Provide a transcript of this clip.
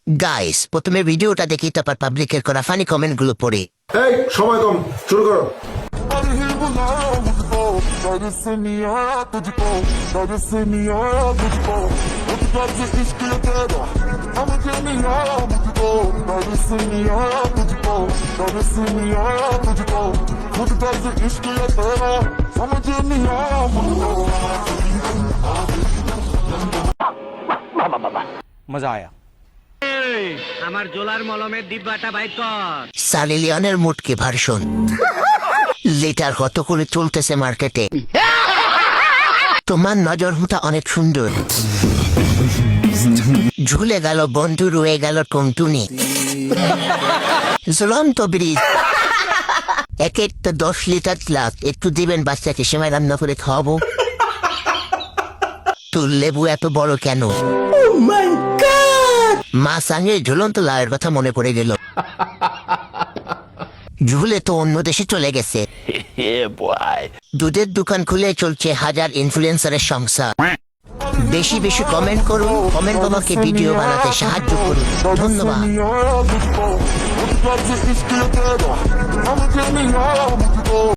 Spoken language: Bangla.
গাইস প্রথমে ভিডিওটা দেখি তারপর পাবলিকের করা ফানি কমেন্ট গুলো পড়ে। এই সময় কম, শুরু করো। मजा आया। আমার জোলার মলমের ডিব্বাটা বাইর কর। সানি লিওনের মুটকি ভার্সন লিটার কত করে চলতেছে মার্কেটে। তোমার নজর হুটা অনেক সুন্দর। ঝুলে গেল বন্ধু, রয়ে গেল টুনটুনি। ঝুলন্ত ব্রিজ এক তো 10 লিটার গ্লাস, একটু দিবেন বাচ্চাকে, সেমাই রান্না করে খাওয়াবো। তোর লেবু এত বড় কেন? মা সঙ্গে ঝুলন্ত লাউয়ের কথা মনে পড়ে গেল। ঝুলে তো অন্য দেশে চলে গেছে। দুধের দোকান খুলে চলছে হাজার ইনফ্লুয়েন্সারের সংসার। বেশি বেশি কমেন্ট করুন, কমেন্ট বাবাকে ভিডিও বানাতে সাহায্য করুন। ধন্যবাদ।